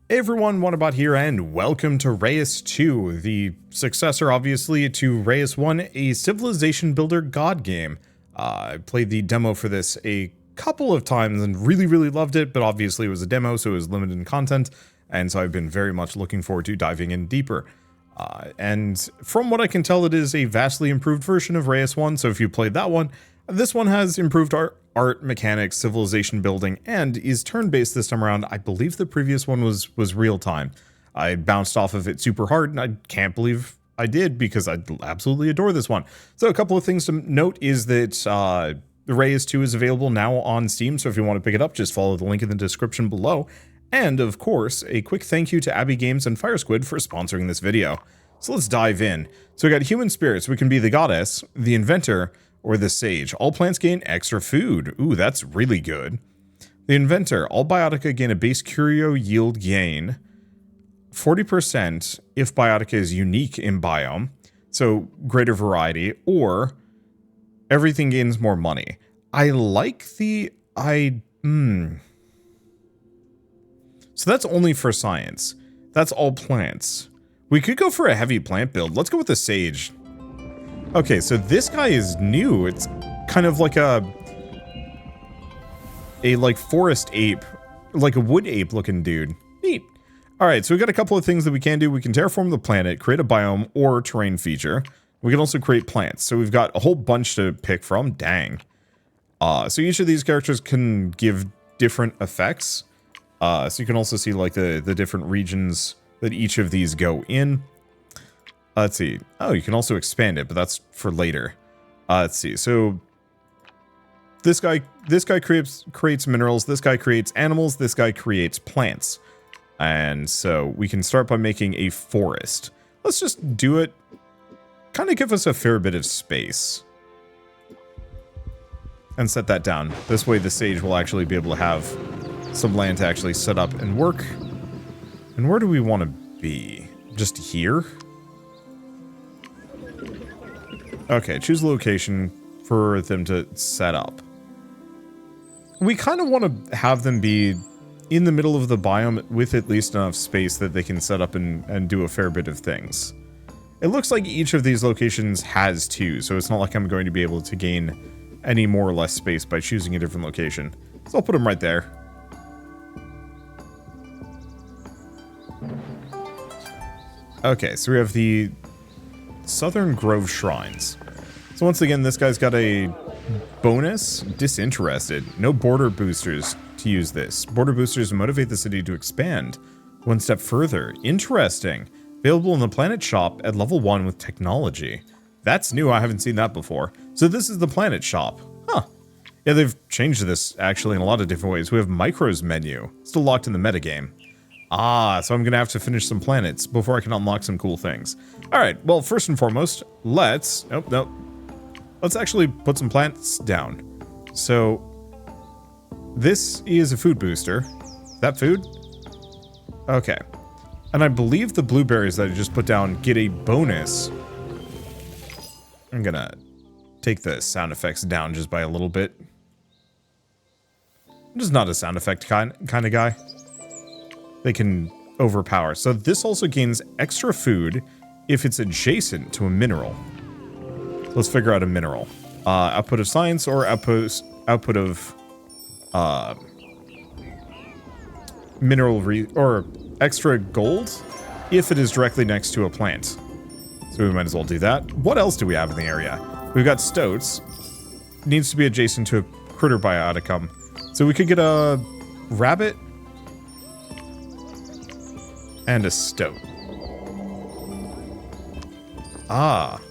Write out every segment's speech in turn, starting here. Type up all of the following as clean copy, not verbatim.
Hey everyone, Wanderbot here, and welcome to Reus 2, the successor, obviously, to Reus 1, a civilization builder god game. I played the demo for this a couple of times and really loved it, but obviously it was a demo, so it was limited in content, and so I've been very much looking forward to diving in deeper. And from what I can tell, it is a vastly improved version of Reus 1, so if you played that one, this one has improved art mechanics, civilization building, and is turn-based this time around. I believe the previous one was real-time. I bounced off of it super hard, and I can't believe I did because I absolutely adore this one. So a couple of things to note is that Reus 2 is available now on Steam, so if you want to pick it up, just follow the link in the description below. And, of course, a quick thank you to Abby Games and Fire Squid for sponsoring this video. So let's dive in. So we got human spirits. We can be the goddess, the inventor, or the sage. All plants gain extra food. Ooh, that's really good. The inventor. All biotica gain a base curio yield gain. 40% if biotica is unique in biome. So greater variety. Or everything gains more money. I like the... So that's only for science. That's all plants. We could go for a heavy plant build. Let's go with the sage. Okay, so this guy is new. It's kind of like a like forest ape, like a wood ape looking dude. Neat. All right, so we got a couple of things that we can do. We can terraform the planet, create a biome or terrain feature. We can also create plants. So we've got a whole bunch to pick from. Dang. So each of these characters can give different effects. So you can also see like the different regions that each of these go in. Let's see. Oh, you can also expand it, but that's for later. Let's see. So this guy creates minerals. This guy creates animals. This guy creates plants. And so we can start by making a forest. Let's just do it. Kind of give us a fair bit of space. And set that down. This way the sage will actually be able to have some land to actually set up and work. And where do we want to be? Just here? Okay, choose a location for them to set up. We kind of want to have them be in the middle of the biome with at least enough space that they can set up and do a fair bit of things. It looks like each of these locations has two, so it's not like I'm going to be able to gain any more or less space by choosing a different location. So I'll put them right there. Okay, so we have the Southern Grove Shrines. So once again, this guy's got a bonus. Disinterested. No border boosters to use this. Border boosters motivate the city to expand one step further. Interesting. Available in the Planet Shop at level 1 with technology. That's new. I haven't seen that before. So this is the Planet Shop. Huh. Yeah, they've changed this actually in a lot of different ways. We have Micros menu. Still locked in the metagame. Ah, so I'm going to have to finish some planets before I can unlock some cool things. Alright, well, first and foremost, let's... Nope. Let's actually put some plants down. So, this is a food booster. Is that food? Okay. And I believe the blueberries that I just put down get a bonus. I'm going to take the sound effects down just by a little bit. I'm just not a sound effect kind of guy. They can overpower. So this also gains extra food if it's adjacent to a mineral. Let's figure out a mineral. Output of science or output of mineral or extra gold if it is directly next to a plant. So we might as well do that. What else do we have in the area? We've got stoats. Needs to be adjacent to a critter bioticum. So we could get a rabbit and a stoat. Ah.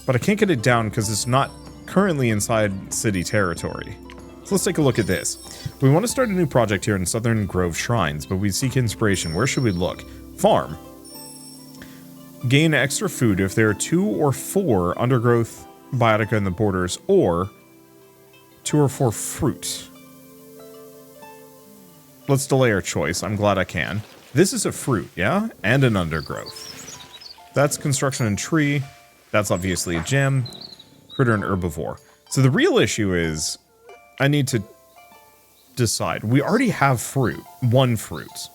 But I can't get it down because it's not currently inside city territory. So let's take a look at this. We want to start a new project here in Southern Grove Shrines, but we seek inspiration. Where should we look? Farm. Gain extra food if there are 2 or 4 undergrowth biotica in the borders, or 2 or 4 fruit. Let's delay our choice. I'm glad I can. This is a fruit, yeah? And an undergrowth. That's construction and tree. That's obviously a gem. Critter and herbivore. So the real issue is I need to decide. We already have fruit. 1 fruit.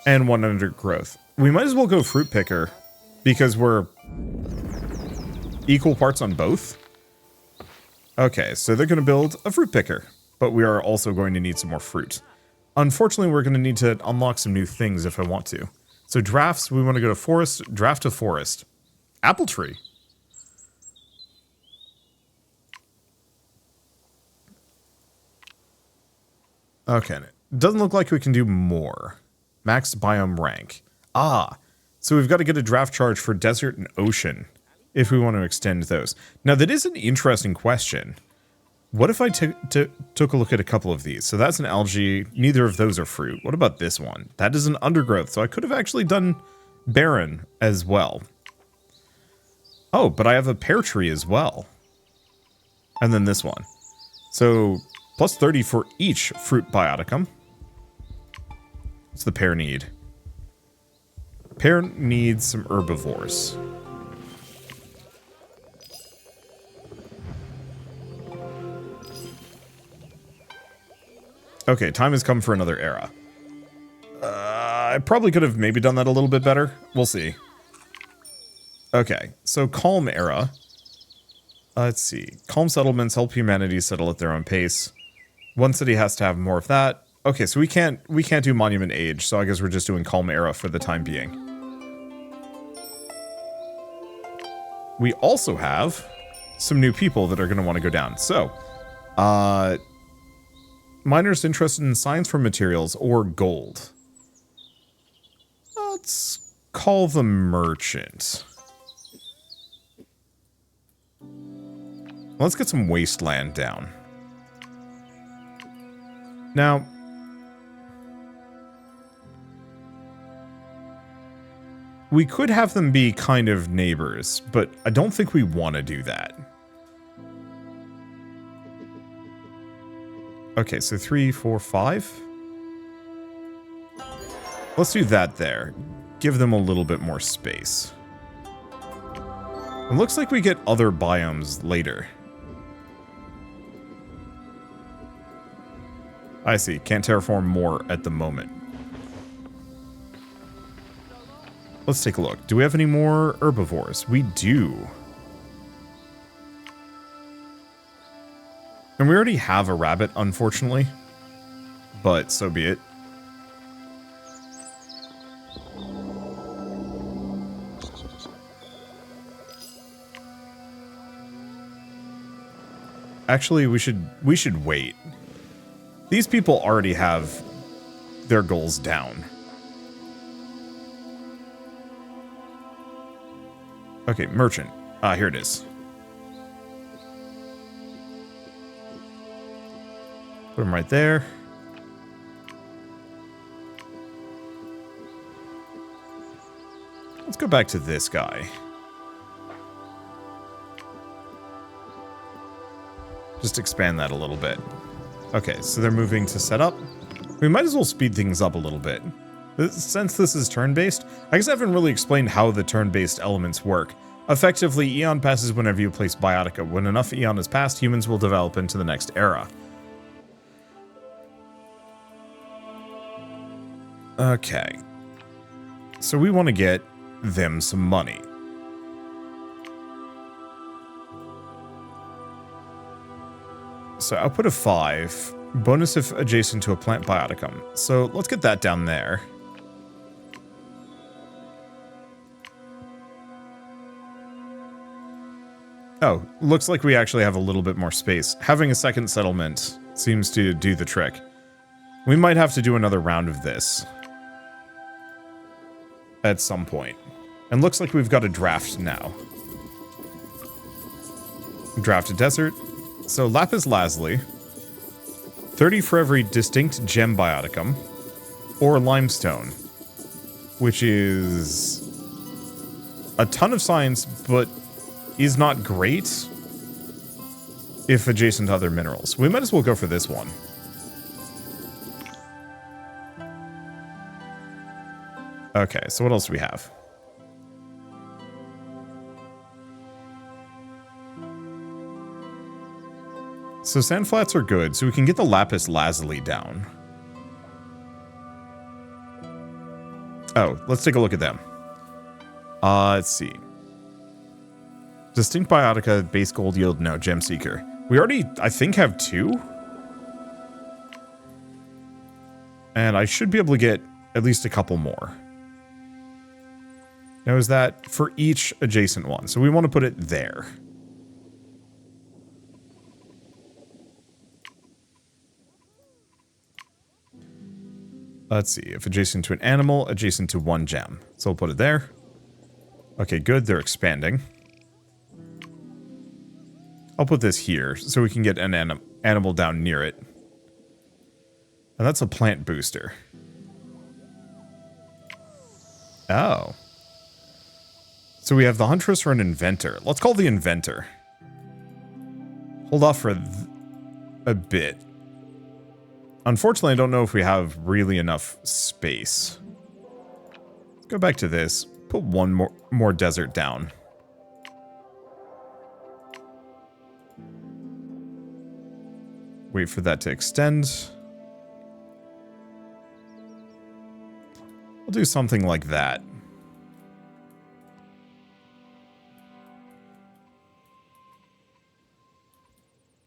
and 1 undergrowth. We might as well go fruit picker because we're equal parts on both. Okay, so they're going to build a fruit picker, but we are also going to need some more fruit. Unfortunately, we're going to need to unlock some new things if I want to. So drafts, we want to go to forest, draft to forest. Apple tree. Okay, it doesn't look like we can do more. Max biome rank. Ah, so we've got to get a draft charge for desert and ocean if we want to extend those. Now, that is an interesting question. What if I took a look at a couple of these? So that's an algae. Neither of those are fruit. What about this one? That is an undergrowth. So I could have actually done barren as well. Oh, but I have a pear tree as well. And then this one. So plus 30 for each fruit bioticum. What's the pear need? Pear needs some herbivores. Okay, time has come for another era. I probably could have maybe done that a little bit better. We'll see. Okay, so calm era. Let's see. Calm settlements help humanity settle at their own pace. One city has to have more of that. Okay, so we can't do monument age, so I guess we're just doing calm era for the time being. We also have some new people that are going to want to go down. So, miners interested in science for materials or gold. Let's call the merchant. Let's get some wasteland down. Now, we could have them be kind of neighbors, but I don't think we want to do that. Okay, so 3, 4, 5. Let's do that there. Give them a little bit more space. It looks like we get other biomes later. I see. Can't terraform more at the moment. Let's take a look. Do we have any more herbivores? We do. And we already have a rabbit, unfortunately. But so be it. Actually, we should wait. These people already have their goals down. Okay, merchant. Ah, here it is. Put him right there. Let's go back to this guy. Just expand that a little bit. Okay, so they're moving to set up. We might as well speed things up a little bit. Since this is turn-based, I guess I haven't really explained how the turn-based elements work. Effectively, Eon passes whenever you place Biotica. When enough Eon has passed, humans will develop into the next era. Okay. So we want to get them some money. So output of 5. Bonus if adjacent to a plant bioticum. So let's get that down there. Oh, looks like we actually have a little bit more space. Having a second settlement seems to do the trick. We might have to do another round of this at some point. And looks like we've got a draft now. Draft a desert. So lapis lazuli. 30 for every distinct gem bioticum. Or limestone. Which is a ton of science, but is not great if adjacent to other minerals. We might as well go for this one. Okay, so what else do we have? So sand flats are good, so we can get the lapis lazuli down. Oh, let's take a look at them. Let's see. Distinct Biotica, base gold yield, no. Gem Seeker. We already, I think, have 2. And I should be able to get at least a couple more. Now, is that for each adjacent one? So we want to put it there. Let's see. If adjacent to an animal, adjacent to 1 gem. So we'll put it there. Okay, good. They're expanding. I'll put this here so we can get an animal down near it. And that's a plant booster. Oh. So we have the Huntress or an Inventor. Let's call the Inventor. Hold off for a bit. Unfortunately, I don't know if we have really enough space. Let's go back to this. Put one more desert down. Wait for that to extend. We'll do something like that.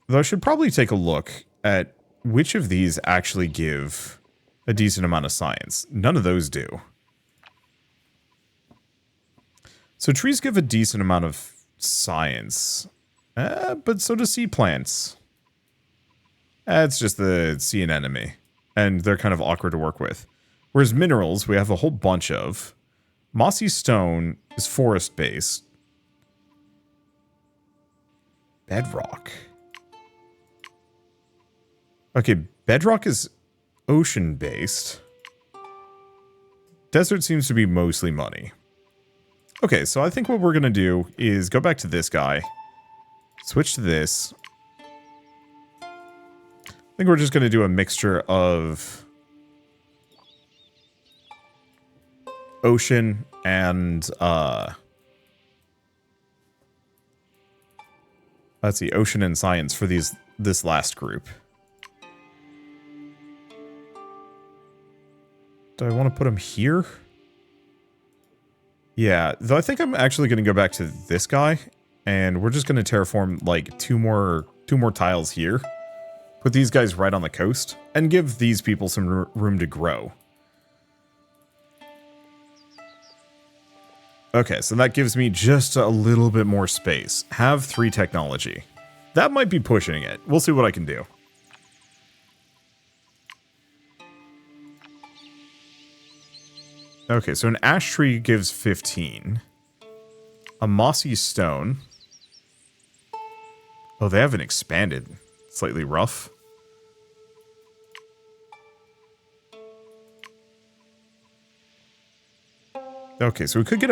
Though I should probably take a look at which of these actually give a decent amount of science. None of those do. So trees give a decent amount of science. But so do sea plants. It's just the sea anemone. And they're kind of awkward to work with. Whereas minerals, we have a whole bunch of. Mossy stone is forest-based. Bedrock. Okay, bedrock is ocean-based. Desert seems to be mostly money. Okay, so I think what we're going to do is go back to this guy. Switch to this. I think we're just going to do a mixture of ocean and, let's see, ocean and science for this last group. Do I want to put them here? Yeah, though I think I'm actually going to go back to this guy, and we're just going to terraform like two more tiles here. Put these guys right on the coast, and give these people some room to grow. Okay, so that gives me just a little bit more space. Have 3 technology. That might be pushing it. We'll see what I can do. Okay, so an ash tree gives 15. A mossy stone. Oh, they haven't expanded. Slightly rough. Okay, so we could get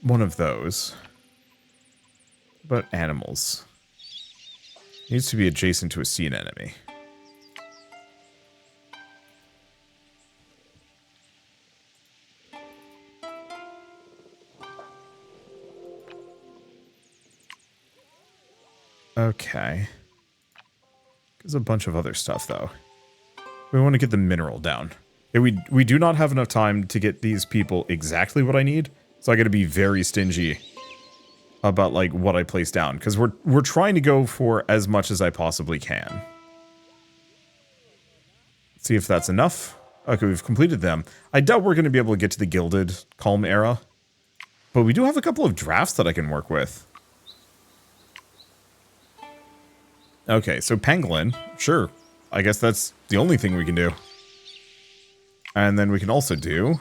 one of those. What about animals? Needs to be adjacent to a sea anemone. Okay. There's a bunch of other stuff, though. We want to get the mineral down. Yeah, we do not have enough time to get these people exactly what I need, so I got to be very stingy about like what I place down, because we're trying to go for as much as I possibly can. Let's see if that's enough. Okay, we've completed them. I doubt we're going to be able to get to the Gilded Calm era, but we do have a couple of drafts that I can work with. Okay, so pangolin, sure. I guess that's the only thing we can do. And then we can also do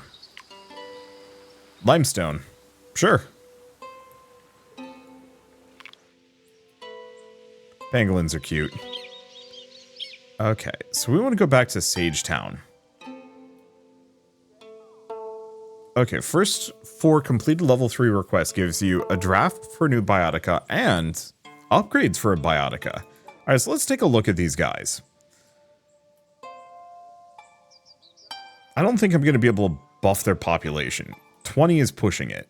limestone. Sure. Pangolins are cute. Okay, so we want to go back to Sage Town. Okay, first 4 completed level 3 requests gives you a draft for a new Biotica and upgrades for a Biotica. Alright, so let's take a look at these guys. I don't think I'm going to be able to buff their population. 20 is pushing it.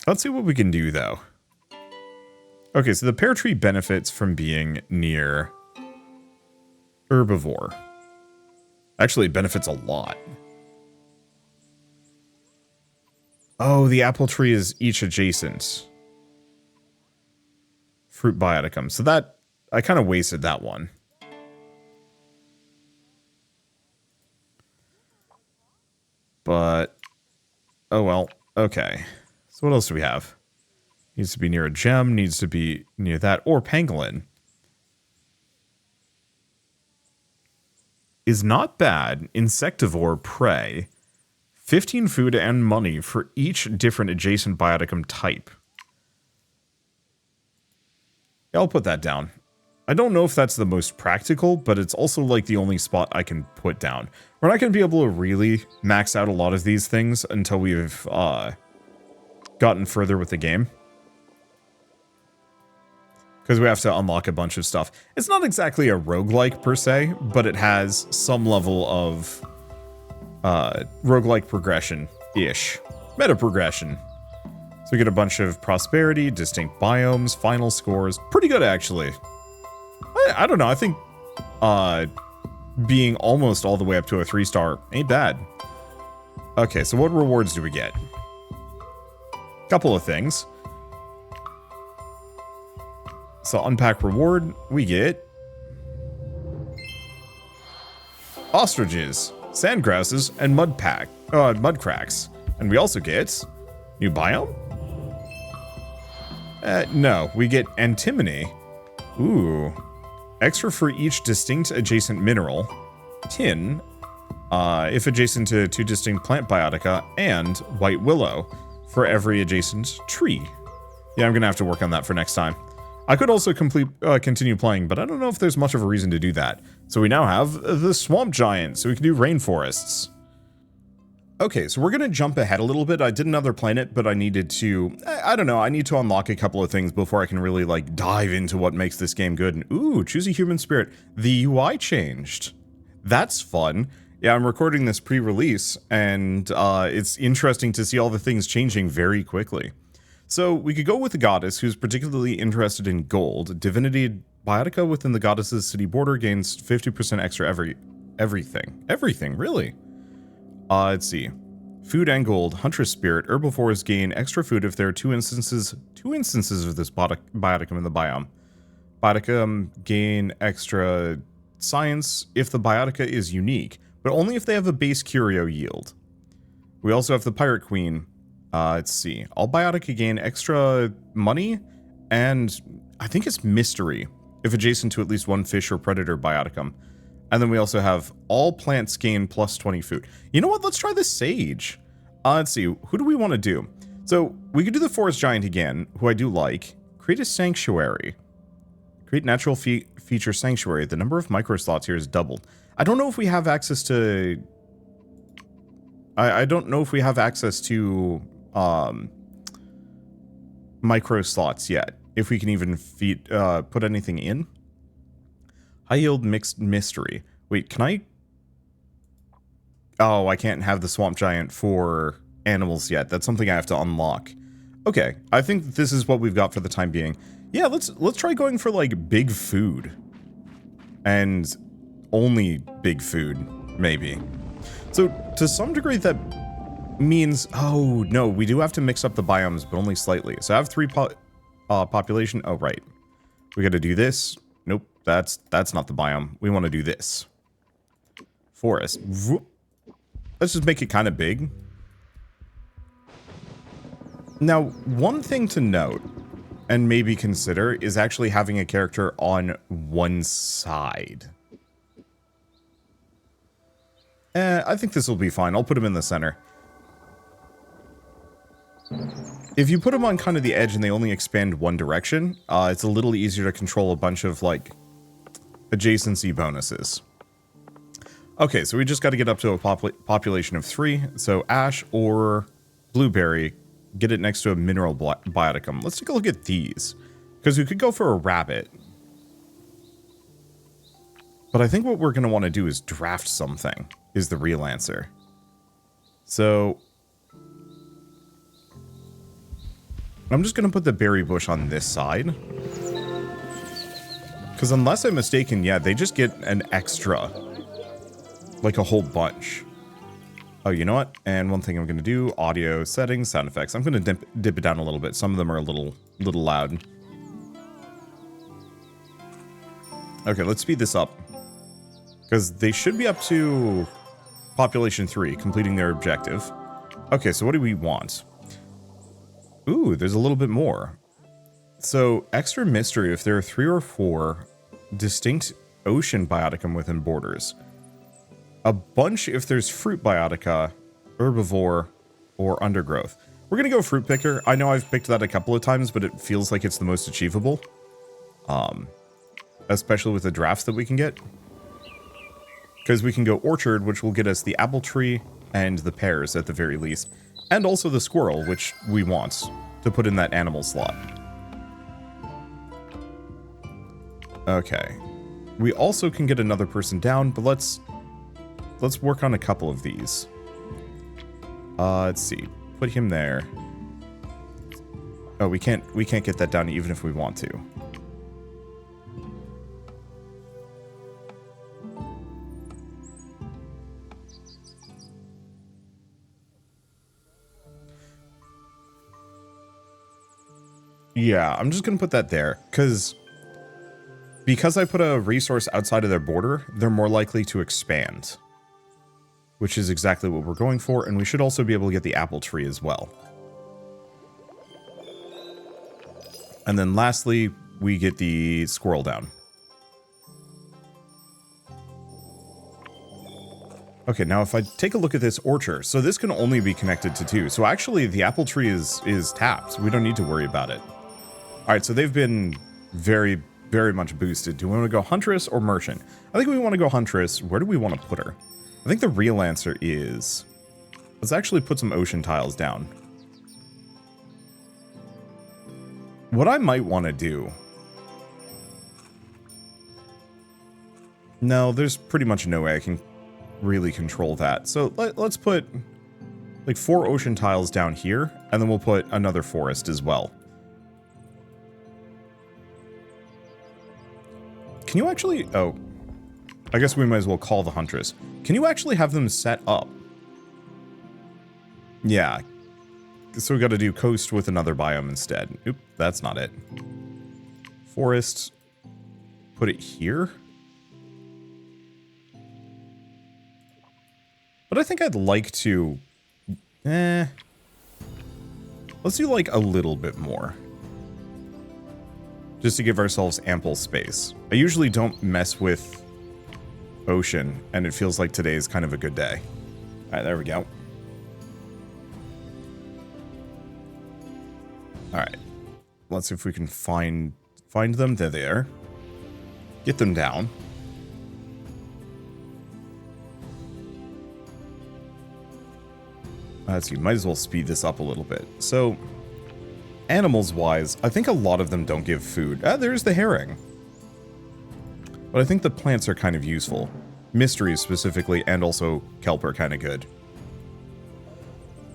Let's see what we can do, though. Okay, so the pear tree benefits from being near herbivore. Actually, it benefits a lot. Oh, the apple tree is each adjacent fruit bioticum. So that, I kind of wasted that one. But, oh well, okay. So what else do we have? Needs to be near a gem, needs to be near that, or pangolin. Is not bad. Insectivore prey. 15 food and money for each different adjacent bioticum type. Yeah, I'll put that down. I don't know if that's the most practical, but it's also like the only spot I can put down. We're not going to be able to really max out a lot of these things until we've gotten further with the game. Because we have to unlock a bunch of stuff. It's not exactly a roguelike per se, but it has some level of roguelike progression-ish. Meta progression. So we get a bunch of prosperity, distinct biomes, final scores. Pretty good, actually. I don't know, I think being almost all the way up to a 3-star ain't bad. Okay, so what rewards do we get? Couple of things. So unpack reward, we get ostriches, sand grouses, and mud cracks. And we also get new biome? No, we get antimony. Ooh. Extra for each distinct adjacent mineral. Tin, if adjacent to 2 distinct plant biotica, and white willow for every adjacent tree. Yeah, I'm gonna have to work on that for next time. I could also continue playing, but I don't know if there's much of a reason to do that. So we now have the swamp giant, so we can do rainforests. Okay, so we're gonna jump ahead a little bit. I did another planet, but I needed to, I don't know, I need to unlock a couple of things before I can really like dive into what makes this game good. And ooh, choose a human spirit. The UI changed. That's fun. Yeah, I'm recording this pre-release, and it's interesting to see all the things changing very quickly. So we could go with the goddess, who's particularly interested in gold. Divinity biotica within the goddess's city border gains 50% extra everything. Everything, really? Let's see. Food and gold. Huntress spirit. Herbivores gain extra food if there are two instances of this bioticum in the biome. Bioticum gain extra science if the biotica is unique, but only if they have a base curio yield. We also have the pirate queen. Let's see. All biotica gain extra money, and I think it's mystery if adjacent to at least 1 fish or predator bioticum. And then we also have all plants gain plus 20 food. You know what? Let's try the sage. Let's see. Who do we want to do? So we could do the forest giant again, who I do like. Create a sanctuary. Create natural feature sanctuary. The number of micro slots here is doubled. I don't know if we have access to... I don't know if we have access to micro slots yet. If we can even put anything in. High yield mixed mystery. Wait, can I? Oh, I can't have the swamp giant for animals yet. That's something I have to unlock. Okay, I think this is what we've got for the time being. Yeah, let's try going for like big food. And only big food, maybe. So to some degree that means, oh no, we do have to mix up the biomes, but only slightly. So I have 3 population. Oh, right. We got to do this. Nope, that's not the biome. We want to do this. Forest. Let's just make it kind of big. Now, one thing to note and maybe consider is actually having a character on one side. I think this will be fine. I'll put him in the center. If you put them on kind of the edge and they only expand one direction, it's a little easier to control a bunch of, like, adjacency bonuses. Okay, so we just got to get up to a population of 3. So ash or blueberry, get it next to a mineral bioticum. Let's take a look at these, because we could go for a rabbit. But I think what we're going to want to do is draft something, is the real answer. So I'm just going to put the berry bush on this side. Because unless I'm mistaken, yeah, they just get an extra Like a whole bunch. Oh, you know what? And one thing I'm going to do, audio settings, sound effects. I'm going to dip it down a little bit. Some of them are a little loud. Okay, let's speed this up. Because they should be up to population 3, completing their objective. Okay, so what do we want? Ooh, there's a little bit more. So, extra mystery if there are 3 or 4 distinct ocean bioticum within borders. A bunch if there's fruit biotica, herbivore, or undergrowth. We're going to go fruit picker. I know I've picked that a couple of times, but it feels like it's the most achievable. Especially with the drafts that we can get. Because we can go orchard, which will get us the apple tree and the pears at the very least. And also the squirrel, which we want to put in that animal slot. Okay. We also can get another person down, but let's work on a couple of these. Let's see. Put him there. Oh, we can't get that down even if we want to. Yeah, I'm just going to put that there, because I put a resource outside of their border, they're more likely to expand. Which is exactly what we're going for, and we should also be able to get the apple tree as well. And then lastly, we get the squirrel down. Okay, now if I take a look at this orchard, so this can only be connected to 2. So actually, the apple tree is tapped. We don't need to worry about it. All right, so they've been very, very much boosted. Do we want to go huntress or merchant? I think we want to go huntress. Where do we want to put her? I think the real answer is... Let's actually put some ocean tiles down. What I might want to do... No, there's pretty much no way I can really control that. So let's put like 4 ocean tiles down here, and then we'll put another forest as well. Can you actually... Oh, I guess we might as well call the huntress. Can you actually have them set up? Yeah. So we got to do coast with another biome instead. Oop, that's not it. Forest. Put it here. But I think I'd like to... Let's do like a little bit more. Just to give ourselves ample space. I usually don't mess with ocean, and it feels like today is kind of a good day. Alright, there we go. Alright. Let's see if we can find them. They're there. Get them down. Let's see, might as well speed this up a little bit. So, animals-wise, I think a lot of them don't give food. There's the herring. But I think the plants are kind of useful. Mysteries specifically, and also kelp are kind of good.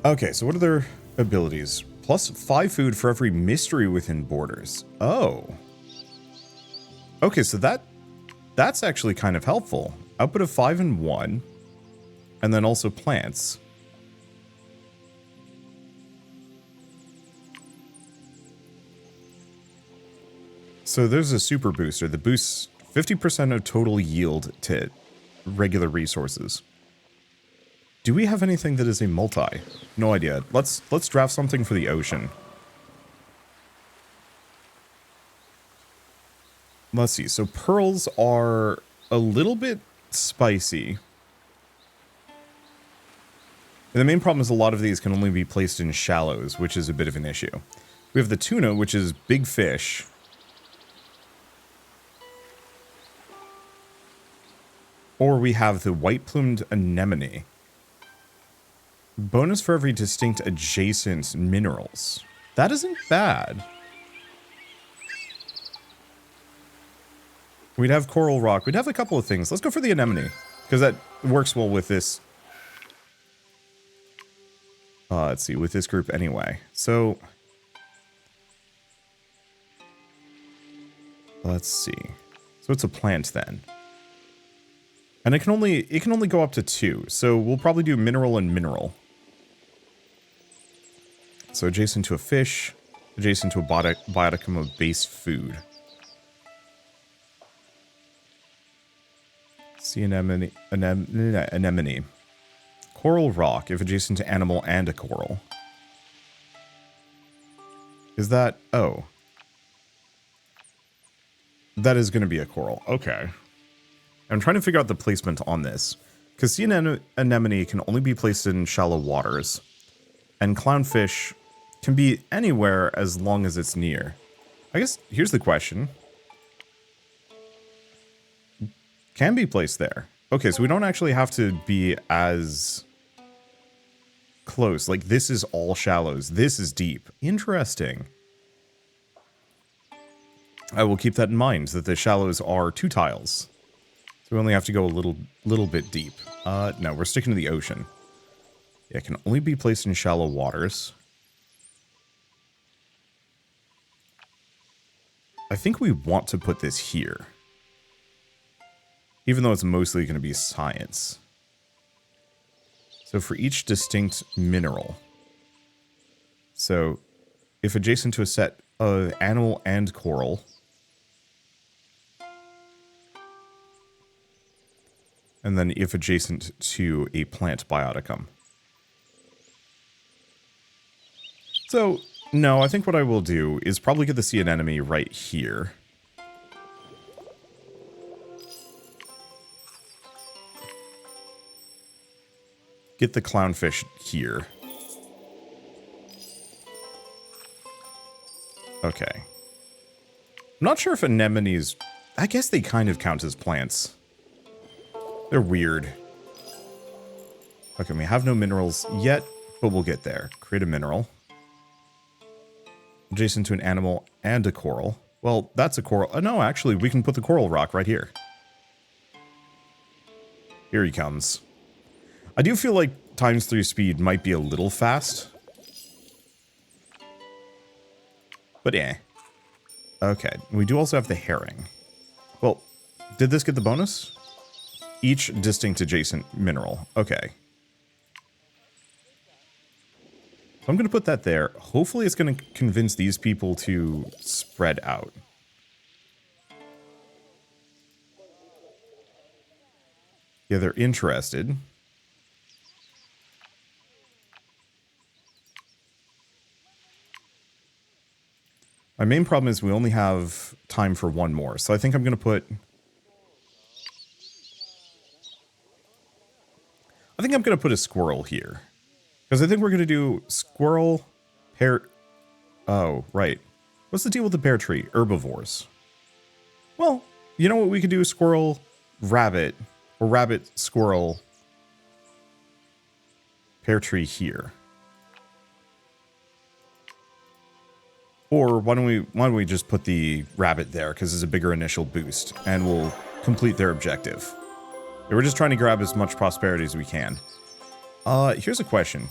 Okay, so what are their abilities? Plus 5 food for every mystery within borders. Oh. Okay, so that's actually kind of helpful. Output of 5 and 1. And then also plants. So there's a super booster that boosts 50% of total yield to regular resources. Do we have anything that is a multi? No idea. Let's draft something for the ocean. Let's see. So pearls are a little bit spicy. And the main problem is a lot of these can only be placed in shallows, which is a bit of an issue. We have the tuna, which is big fish. Or we have the white-plumed anemone. Bonus for every distinct adjacent minerals. That isn't bad. We'd have coral rock. We'd have a couple of things. Let's go for the anemone, because that works well with this. Let's see, with this group anyway. So, let's see. So it's a plant then. And it can only go up to 2. So we'll probably do mineral and mineral. So adjacent to a fish, adjacent to a bioticum of base food. Sea anemone, anemone. Coral rock if adjacent to animal and a coral. Is that... oh. That is going to be a coral. Okay. I'm trying to figure out the placement on this. Because sea anemone can only be placed in shallow waters. And clownfish can be anywhere as long as it's near. I guess here's the question. Can be placed there. Okay, so we don't actually have to be as close. Like, this is all shallows. This is deep. Interesting. I will keep that in mind, that the shallows are 2 tiles. So we only have to go a little bit deep. No, we're sticking to the ocean. Yeah, it can only be placed in shallow waters. I think we want to put this here. Even though it's mostly going to be science. So for each distinct mineral. So if adjacent to a set of animal and coral. And then if adjacent to a plant bioticum. So, no, I think what I will do is probably get the sea anemone right here. Get the clownfish here. Okay. I'm not sure if anemones... I guess they kind of count as plants. They're weird. Okay, we have no minerals yet, but we'll get there. Create a mineral. Adjacent to an animal and a coral. Well, that's a coral. Oh, no, actually, we can put the coral rock right here. Here he comes. I do feel like ×3 speed might be a little fast. But yeah. Okay, we do also have the herring. Well, did this get the bonus? Each distinct adjacent mineral. Okay. So I'm going to put that there. Hopefully it's going to convince these people to spread out. Yeah, they're interested. My main problem is we only have time for one more. So I think I'm going to put... I think I'm going to put a squirrel here. Because I think we're going to do squirrel, pear... Oh, right. What's the deal with the pear tree? Herbivores. Well, you know what we could do? Squirrel, rabbit, or rabbit, squirrel, pear tree here. Or why don't we just put the rabbit there because it's a bigger initial boost and we'll complete their objective. We're just trying to grab as much prosperity as we can. Here's a question.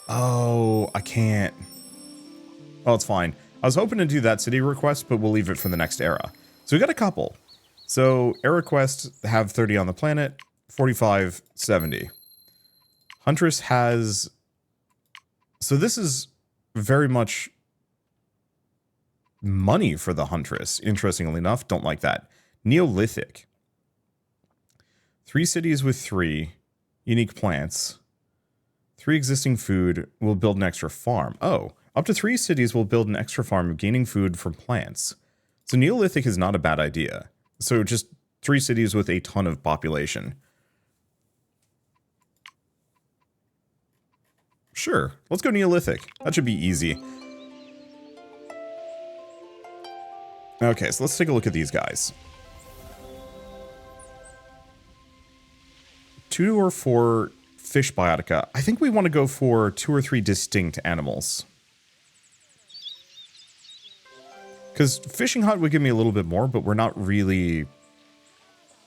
Oh, I can't. Oh, it's fine. I was hoping to do that city request, but we'll leave it for the next era. So we got a couple. So era quests have 30 on the planet, 45, 70. Huntress has... So this is very much money for the Huntress, interestingly enough. Don't like that. Neolithic. 3 cities with 3 unique plants. 3 existing food will build an extra farm. Oh, up to 3 cities will build an extra farm, gaining food from plants. So Neolithic is not a bad idea. So just 3 cities with a ton of population. Sure, let's go Neolithic. That should be easy. Okay, so let's take a look at these guys. 2 or 4 fish biotica. I think we want to go for 2 or 3 distinct animals. Because fishing hut would give me a little bit more, but we're not really...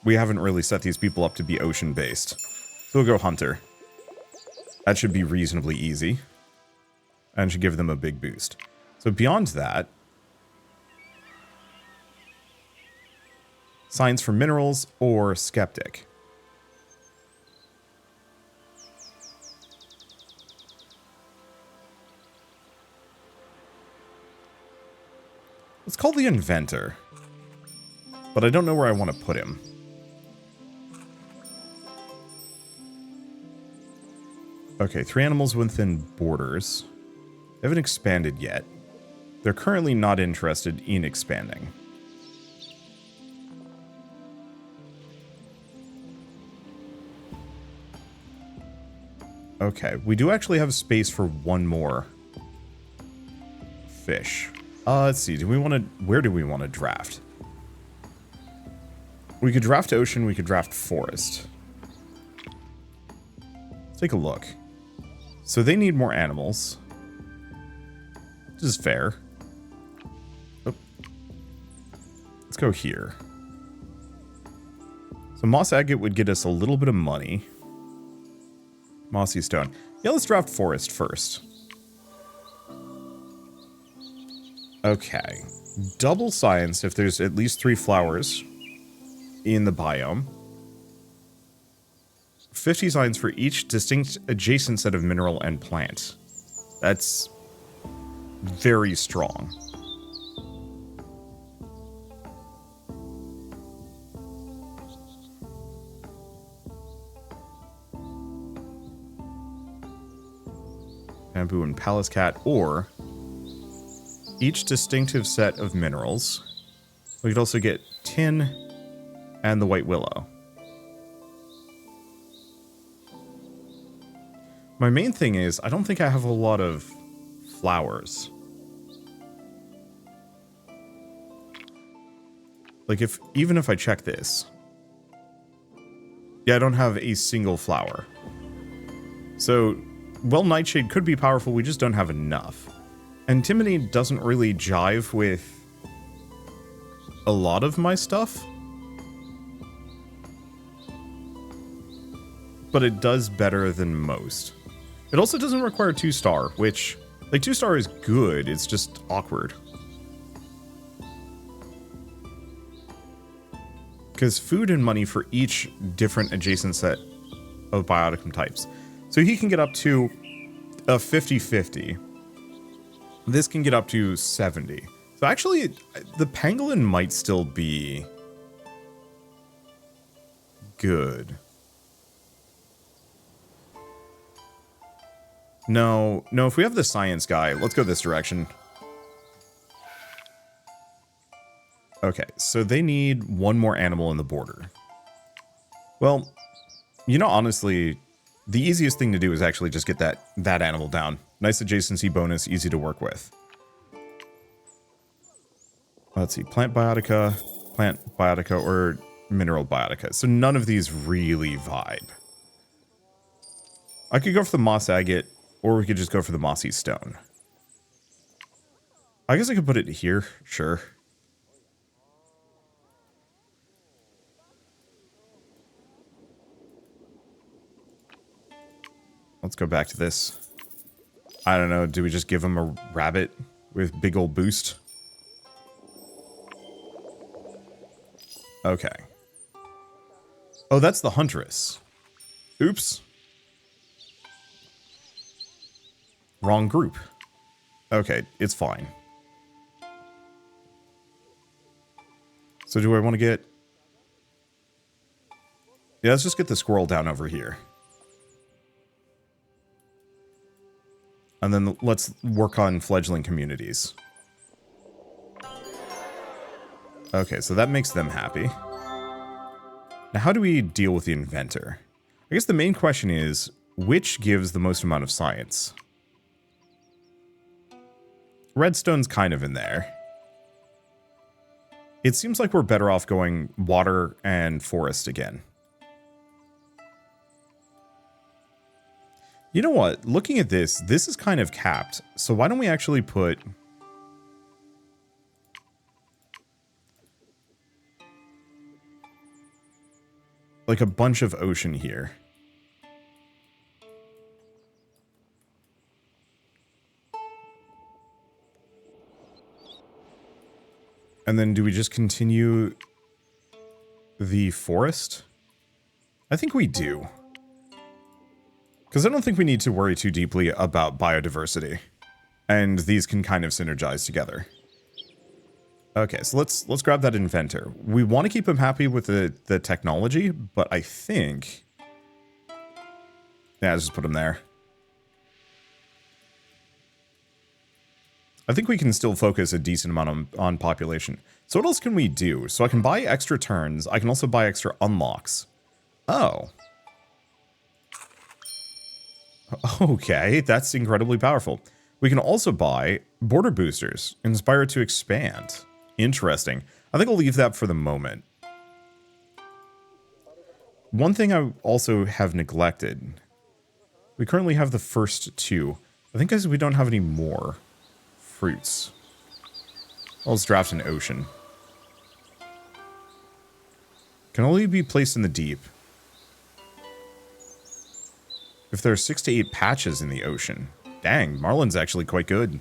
We haven't really set these people up to be ocean-based. So we'll go hunter. That should be reasonably easy. And should give them a big boost. So beyond that... Science for minerals, or skeptic. Let's call the inventor. But I don't know where I want to put him. Okay, 3 animals within borders. They haven't expanded yet. They're currently not interested in expanding. Okay, we do actually have space for one more fish. Let's see, do we want to... Where do we want to draft? We could draft ocean, we could draft forest. Let's take a look. So they need more animals. Which is fair. Oh. Let's go here. So moss agate would get us a little bit of money. Mossy stone. Yeah, let's draft forest first. Okay. Double science if there's at least 3 flowers in the biome. 50 science for each distinct adjacent set of mineral and plant. That's very strong. Bamboo and palace cat, or each distinctive set of minerals. We could also get tin and the white willow. My main thing is, I don't think I have a lot of flowers. Like, even if I check this. Yeah, I don't have a single flower. So, well, Nightshade could be powerful, we just don't have enough. Antimony doesn't really jive with a lot of my stuff. But it does better than most. It also doesn't require 2-star, which, like, 2-star is good, it's just awkward. Because food and money for each different adjacent set of bioticum types. So he can get up to a 50-50. This can get up to 70. So actually, the pangolin might still be good. No, if we have the science guy, let's go this direction. Okay, so they need one more animal in the border. Well, you know, honestly, the easiest thing to do is actually just get that animal down. Nice adjacency bonus, easy to work with. Let's see, plant biotica, or mineral biotica. So none of these really vibe. I could go for the moss agate, or we could just go for the mossy stone. I guess I could put it here, sure. Let's go back to this. I don't know, do we just give him a rabbit with big old boost? Okay. Oh, that's the huntress. Oops. Wrong group. Okay, it's fine. So do I want to get... Yeah, let's just get the squirrel down over here. And then let's work on fledgling communities. Okay, so that makes them happy. Now, how do we deal with the inventor? I guess the main question is, which gives the most amount of science? Redstone's kind of in there. It seems like we're better off going water and forest again. You know what? Looking at this is kind of capped. So why don't we actually put... like a bunch of ocean here. And then do we just continue the forest? I think we do. Because I don't think we need to worry too deeply about biodiversity. And these can kind of synergize together. Okay, so let's grab that inventor. We want to keep him happy with the technology, but I think... Yeah, let's just put him there. I think we can still focus a decent amount on population. So what else can we do? So I can buy extra turns. I can also buy extra unlocks. Oh. Okay, that's incredibly powerful. We can also buy border boosters. Inspire to expand. Interesting. I think I'll leave that for the moment. One thing I also have neglected. We currently have the first two. I think as we don't have any more fruits. Let's draft an ocean. Can only be placed in the deep. If there are 6 to 8 patches in the ocean. Dang, Marlin's actually quite good.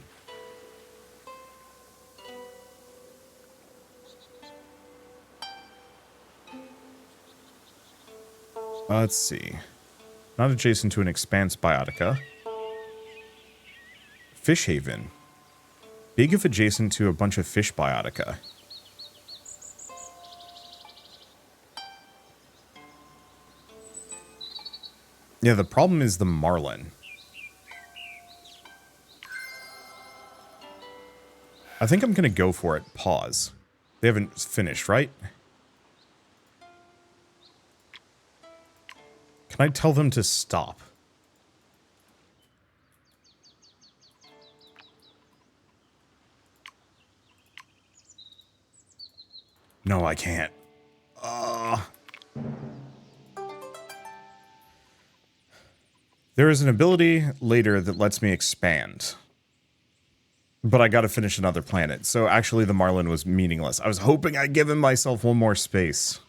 Let's see. Not adjacent to an expanse biotica. Fish haven. Big if adjacent to a bunch of fish biotica. Yeah, the problem is the marlin. I think I'm going to go for it. Pause. They haven't finished, right? Can I tell them to stop? No, I can't. There is an ability later that lets me expand. But I gotta finish another planet, so actually the marlin was meaningless. I was hoping I'd given myself one more space.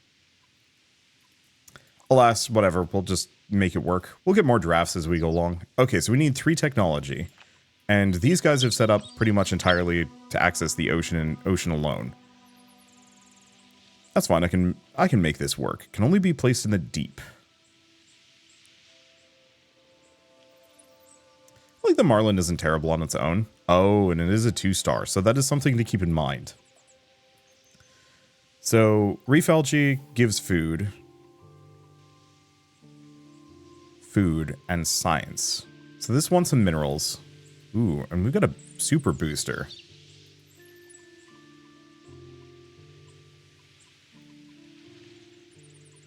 Alas, whatever, we'll just make it work. We'll get more drafts as we go along. Okay, so we need 3 technology. And these guys have set up pretty much entirely to access the ocean and ocean alone. That's fine, I can make this work. Can only be placed in the deep. I think the marlin isn't terrible on its own. Oh, and it is a 2-star, so that is something to keep in mind. So, reef algae gives food, and science. So this wants some minerals. Ooh, and we've got a super booster.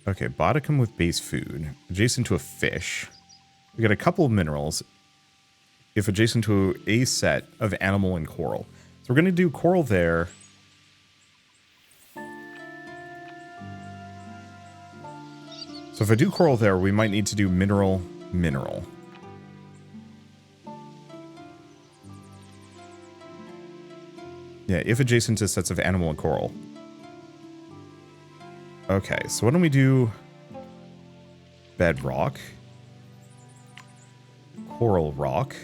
Okay, Bodicum with base food. Adjacent to a fish. We got a couple of minerals. If adjacent to a set of animal and coral. So we're going to do coral there. So if I do coral there, we might need to do mineral. Yeah, if adjacent to sets of animal and coral. Okay, so why don't we do bedrock, coral rock.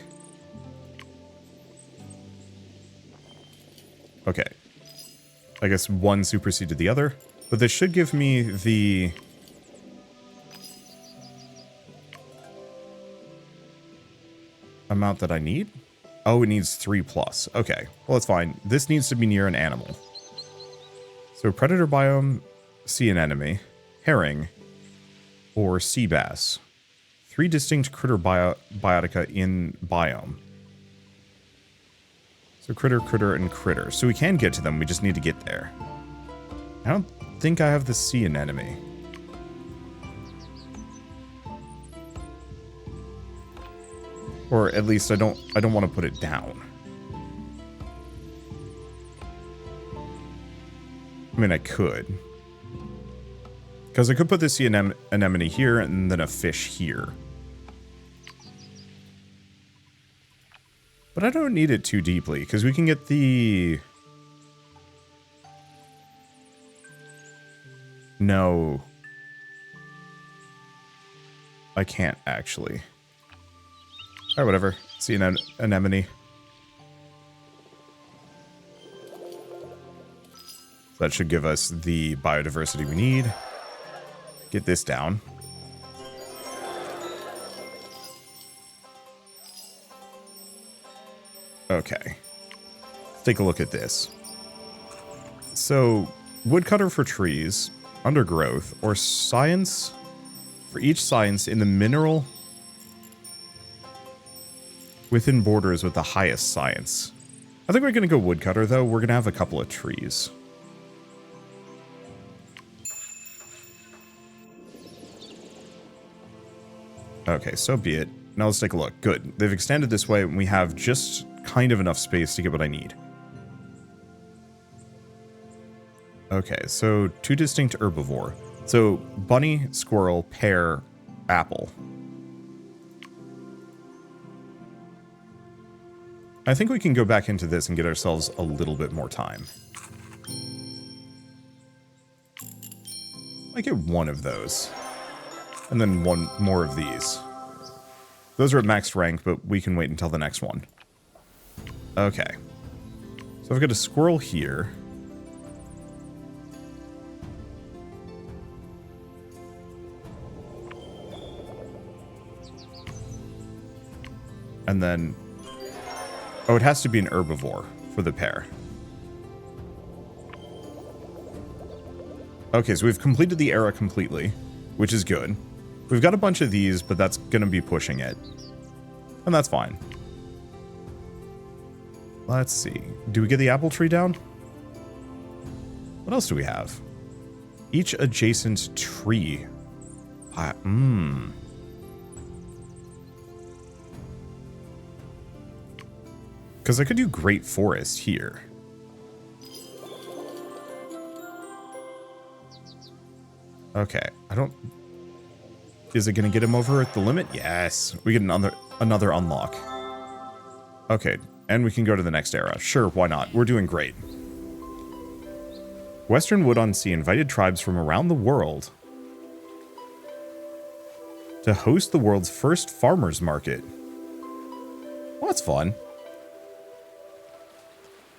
Okay. I guess one superseded the other, but this should give me the amount that I need. Oh, it needs 3+. Okay, well, that's fine. This needs to be near an animal. So predator biome, sea anemone, herring, or sea bass. 3 distinct critter biotica in biome. So critter, and critter. So we can get to them, we just need to get there. I don't think I have the sea anemone. Or at least I don't want to put it down. I mean, I could. Because I could put the sea anemone here and then a fish here. But I don't need it too deeply, because we can get the... No. I can't, actually. Alright, whatever. See an anemone. So That should give us the biodiversity we need. Get this down. Okay. Let's take a look at this. So, woodcutter for trees, undergrowth, or science for each science in the mineral within borders with the highest science. I think we're going to go woodcutter, though. We're going to have a couple of trees. Okay, so be it. Now let's take a look. Good. They've extended this way, and we have just kind of enough space to get what I need. Okay, so 2 distinct herbivore. So bunny, squirrel, pear, apple. I think we can go back into this and get ourselves a little bit more time. I get one of those. And then one more of these. Those are at max rank, but we can wait until the next one. Okay. So I've got a squirrel here. And then... oh, it has to be an herbivore for the pear. Okay, so we've completed the era completely, which is good. We've got a bunch of these, but that's going to be pushing it. And that's fine. Let's see. Do we get the apple tree down? What else do we have? Each adjacent tree. Because I could do Great Forest here. Okay, I don't... is it going to get him over at the limit? Yes. We get another unlock. Okay, and we can go to the next era. Sure, why not? We're doing great. Western Wood on Sea invited tribes from around the world to host the world's first farmers market. Well, that's fun.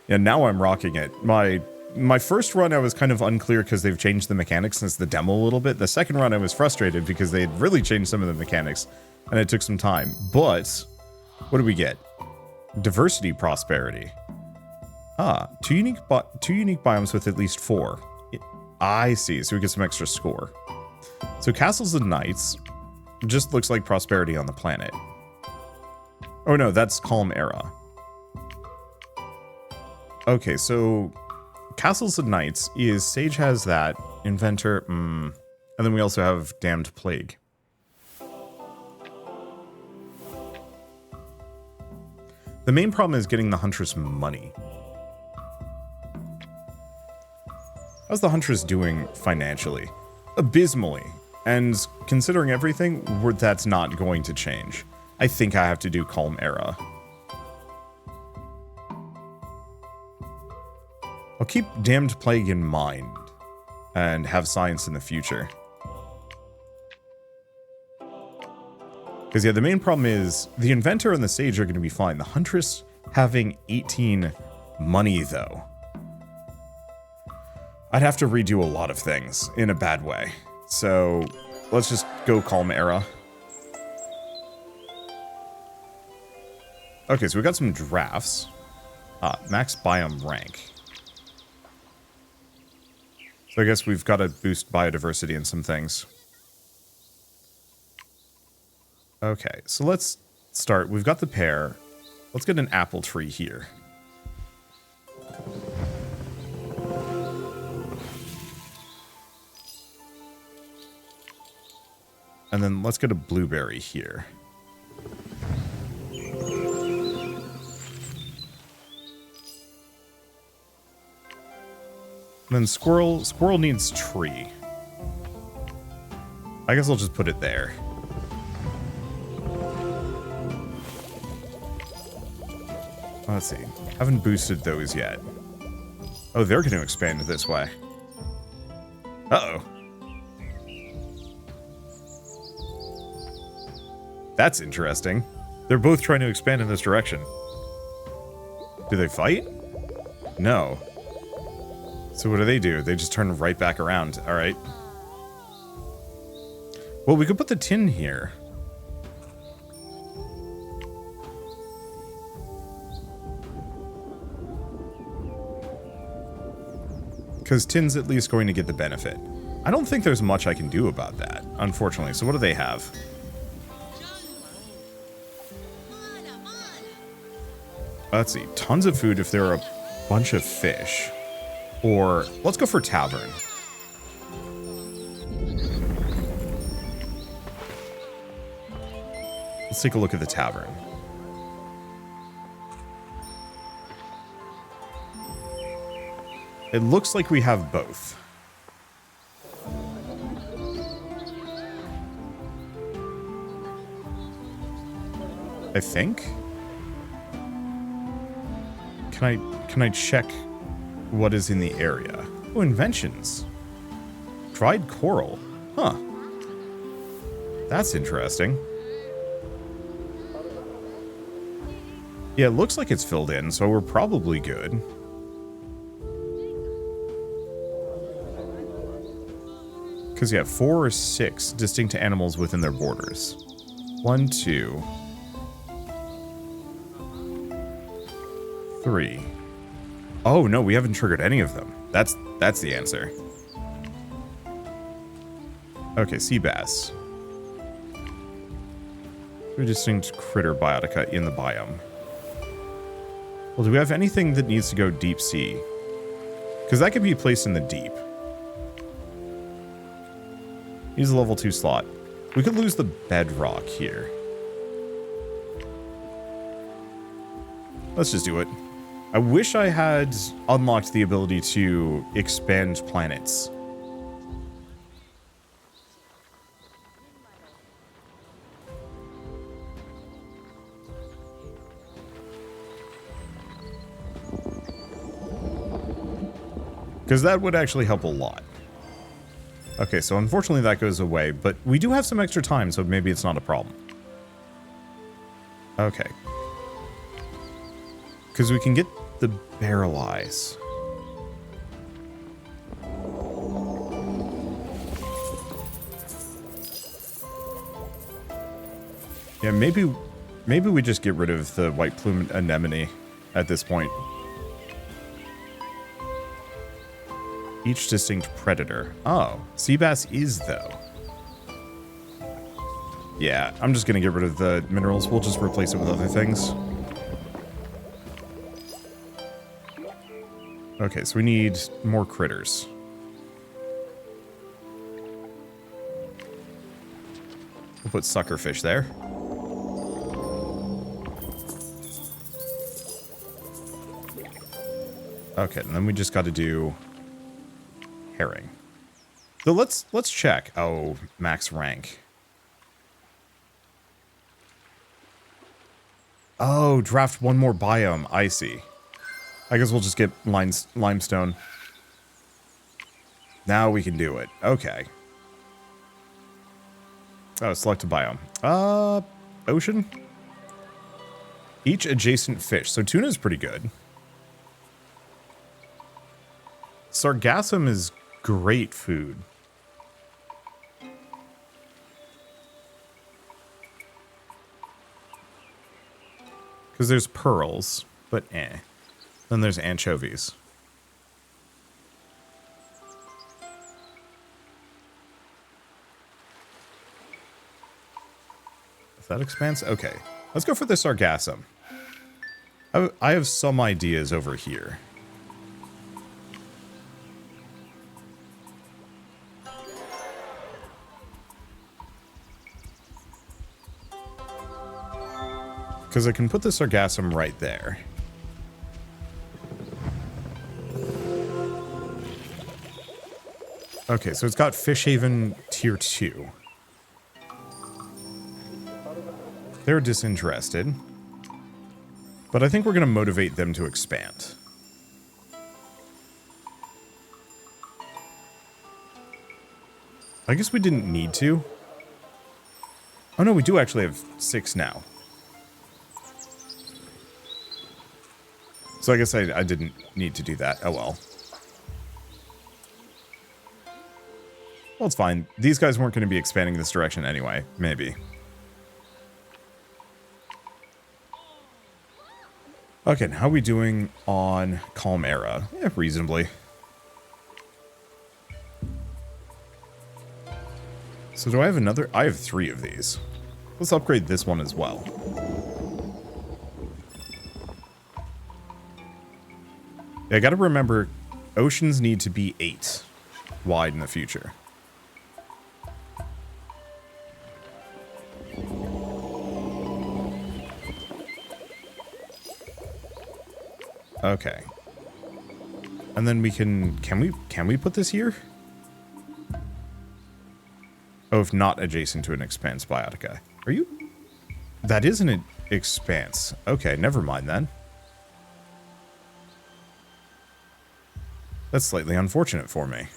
Yeah, now I'm rocking it. My first run, I was kind of unclear because they've changed the mechanics since the demo a little bit. The second run, I was frustrated because they had really changed some of the mechanics, and it took some time. But, what do we get? Diversity prosperity. Ah, two unique biomes with at least 4. I see, so we get some extra score. So Castles and Knights just looks like prosperity on the planet. Oh no, that's Calm Era. Okay, so Castles and Knights is Sage has that, Inventor, and then we also have Damned Plague. The main problem is getting the Huntress money. How's the Huntress doing financially? Abysmally. And considering everything, that's not going to change. I think I have to do Calm Era. I'll keep Damned Plague in mind and have science in the future. Because, yeah, the main problem is the Inventor and the Sage are going to be fine. The Huntress having 18 money, though. I'd have to redo a lot of things in a bad way. So, let's just go Calm Era. Okay, so we got some drafts. Max biome rank. So I guess we've got to boost biodiversity in some things. Okay, so let's start. We've got the pear. Let's get an apple tree here. And then let's get a blueberry here. And then squirrel needs tree. I guess I'll just put it there. Let's see. Haven't boosted those yet. Oh, they're going to expand this way. Uh-oh. That's interesting. They're both trying to expand in this direction. Do they fight? No. So what do? They just turn right back around. All right. Well, we could put the tin here. Because tin's at least going to get the benefit. I don't think there's much I can do about that, unfortunately. So what do they have? Let's see. Tons of food if there are a bunch of fish. Or let's go for tavern. Let's take a look at the tavern. It looks like we have both. I think. Can I check what is in the area? Oh, inventions. Dried coral. Huh. That's interesting. Yeah, it looks like it's filled in, so we're probably good. Because, yeah, 4 or 6 distinct animals within their borders. 1, 2, 3. Oh, no, we haven't triggered any of them. That's the answer. Okay, sea bass. 3 distinct critter biotica in the biome. Well, do we have anything that needs to go deep sea? Because that could be placed in the deep. Use a level 2 slot. We could lose the bedrock here. Let's just do it. I wish I had unlocked the ability to expand planets. Because that would actually help a lot. Okay, so unfortunately that goes away, but we do have some extra time, so maybe it's not a problem. Okay. Because we can get the barrel eyes. Yeah, maybe we just get rid of the white plume anemone at this point. Each distinct predator. Oh, sea bass is, though. Yeah, I'm just going to get rid of the minerals. We'll just replace it with other things. Okay, so we need more critters. We'll put suckerfish there. Okay, and then we just got to do herring. So let's check. Oh, max rank. Oh, draft one more biome. I see. I guess we'll just get limestone. Now we can do it. Okay. Oh, select a biome. Ocean? Each adjacent fish. So tuna is pretty good. Sargassum is great food. Because there's pearls, but eh. Then there's anchovies. If that expands? Okay. Let's go for the sargassum. I have some ideas over here. Because I can put the sargassum right there. Okay, so it's got Fish Haven Tier 2. They're disinterested. But I think we're going to motivate them to expand. I guess we didn't need to. Oh no, we do actually have 6 now. So I guess I didn't need to do that. Oh well. Well, it's fine. These guys weren't going to be expanding this direction anyway. Maybe. Okay, and how are we doing on Calm Era? Yeah, reasonably. So do I have another? I have 3 of these. Let's upgrade this one as well. Yeah, I gotta remember, oceans need to be 8 wide in the future. Okay. And then we can we put this here? Oh, if not adjacent to an expanse biotica. Are you? That isn't an expanse. Okay, never mind then. That's slightly unfortunate for me.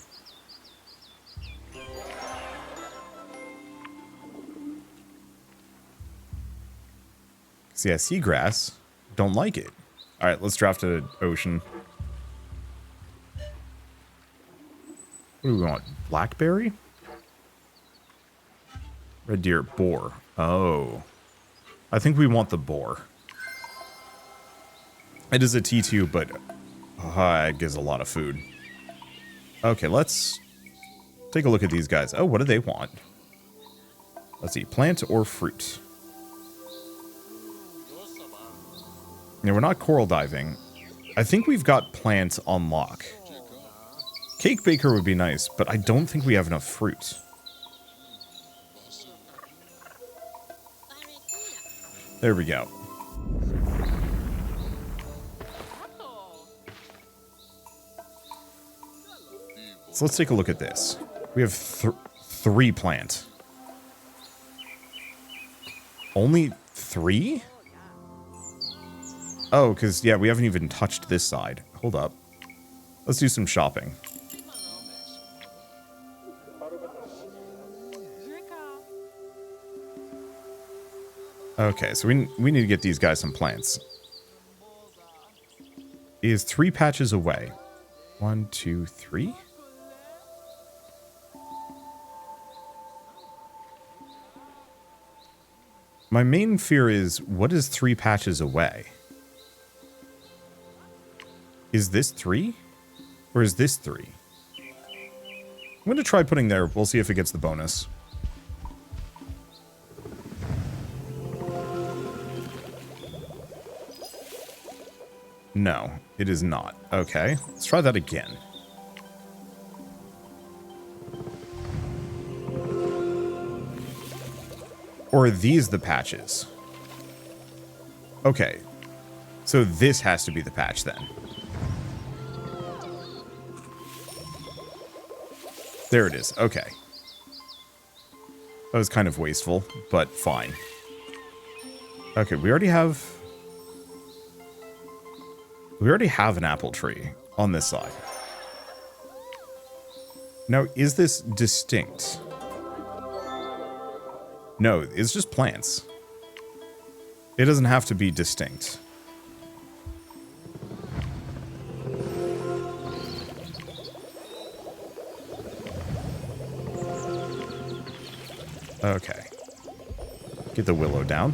So yeah, seagrass. Don't like it. Alright, let's draft an ocean. What do we want? Blackberry? Red deer, boar. Oh. I think we want the boar. It is a T2, but it gives a lot of food. Okay, let's take a look at these guys. Oh, what do they want? Let's see, plant or fruit? Yeah, we're not coral diving. I think we've got plants on lock. Cake baker would be nice, but I don't think we have enough fruit. There we go. So let's take a look at this. We have 3 plant. Only 3? Oh, because, yeah, we haven't even touched this side. Hold up. Let's do some shopping. Okay, so we need to get these guys some plants. He is 3 patches away. 1, 2, 3? My main fear is, what is 3 patches away? Is this 3? Or is this 3? I'm going to try putting there. We'll see if it gets the bonus. No, it is not. Okay, let's try that again. Or are these the patches? Okay, so this has to be the patch then. There it is. Okay. That was kind of wasteful, but fine. Okay, we already have an apple tree on this side. Now, is this distinct? No, it's just plants. It doesn't have to be distinct. Okay. Get the willow down.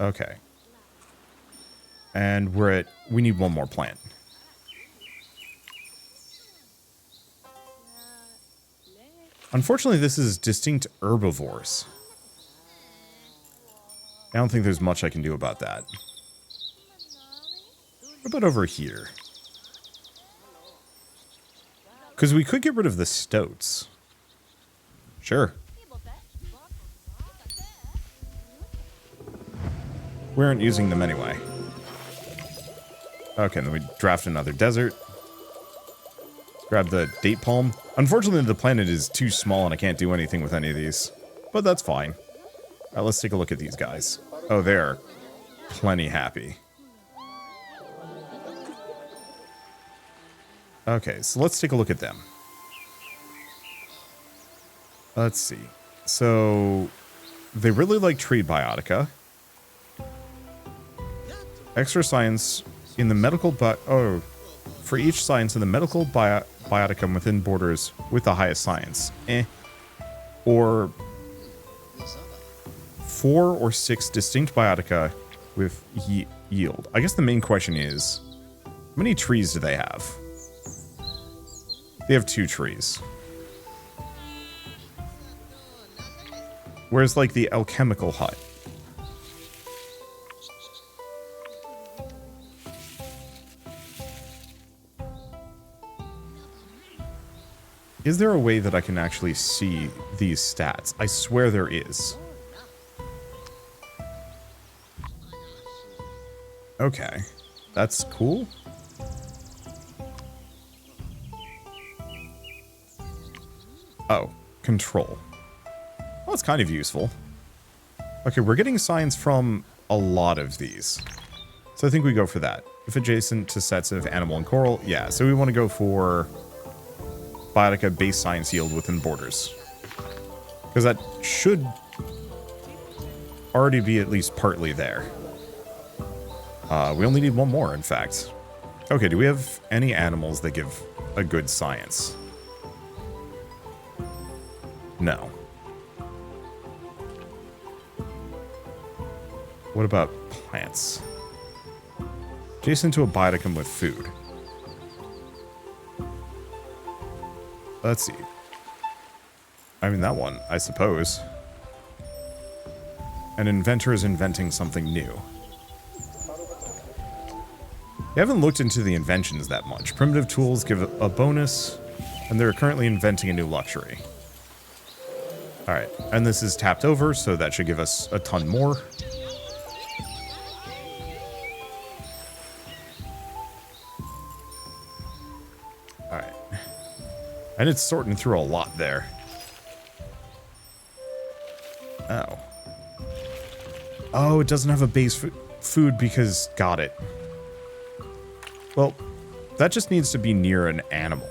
Okay. And we need one more plant. Unfortunately, this is distinct herbivores. I don't think there's much I can do about that. What about over here? Because we could get rid of the stoats. Sure. We aren't using them anyway. Okay, then we draft another desert. Grab the date palm. Unfortunately, the planet is too small and I can't do anything with any of these. But that's fine. Alright, let's take a look at these guys. Oh, they're plenty happy. Okay, so let's take a look at them. Let's see. So, they really like tree biotica. Extra science in the medical for each science in the medical bioticum within borders with the highest science. Or 4 or 6 distinct biotica with yield. I guess the main question is, how many trees do they have? They have 2 trees. Where's like the alchemical hut? Is there a way that I can actually see these stats? I swear there is. Okay, that's cool. Oh, control. Well, that's kind of useful. Okay, we're getting science from a lot of these. So I think we go for that. If adjacent to sets of animal and coral, yeah. So we want to go for Biotica base science yield within borders. Because that should already be at least partly there. We only need 1 more, in fact. Okay, do we have any animals that give a good science? No. What about plants? Adjacent to a bioticum with food. Let's see. I mean, that one, I suppose. An inventor is inventing something new. We haven't looked into the inventions that much. Primitive tools give a bonus, and they're currently inventing a new luxury. Alright, and this is tapped over, so that should give us a ton more. Alright. And it's sorting through a lot there. Oh. Oh, it doesn't have a base food because... Got it. Well, that just needs to be near an animal.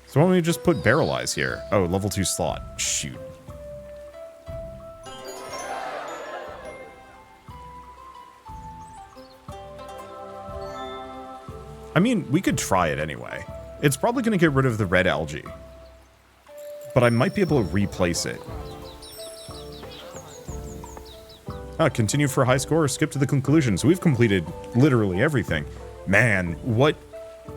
So why don't we just put barrel eyes here? Oh, level 2 slot. Shoot. I mean, we could try it anyway. It's probably going to get rid of the red algae. But I might be able to replace it. Continue for a high score or skip to the conclusion. So we've completed literally everything. Man, what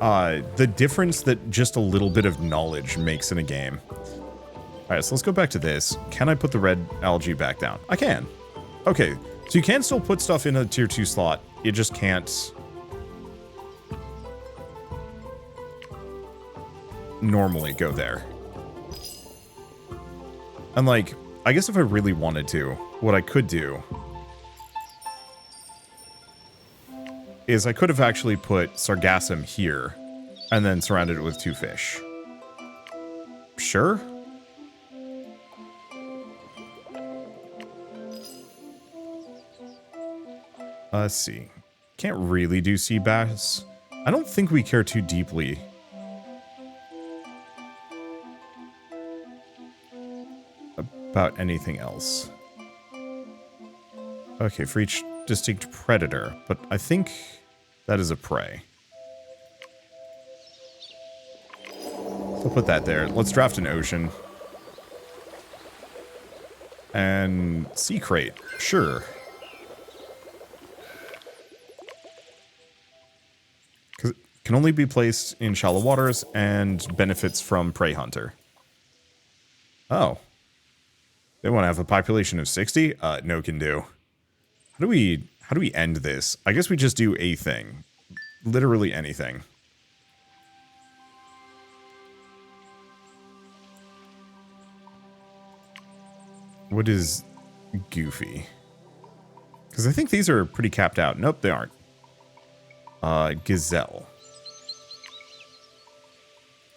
the difference that just a little bit of knowledge makes in a game. Alright, so let's go back to this. Can I put the red algae back down? I can. Okay, so you can still put stuff in a tier 2 slot. You just can't normally go there. And like, I guess if I really wanted to, what I could do is I could have actually put Sargassum here and then surrounded it with 2 fish. Sure. Let's see. Can't really do sea bass. I don't think we care too deeply about anything else. Okay, for each distinct predator, but I think that is a prey. We'll put that there. Let's draft an ocean. And sea crate, sure. Because it can only be placed in shallow waters and benefits from prey hunter. Oh. They want to have a population of 60? No can do. How do we end this? I guess we just do a thing. Literally anything. What is goofy? Because I think these are pretty capped out. Nope, they aren't. Gazelle.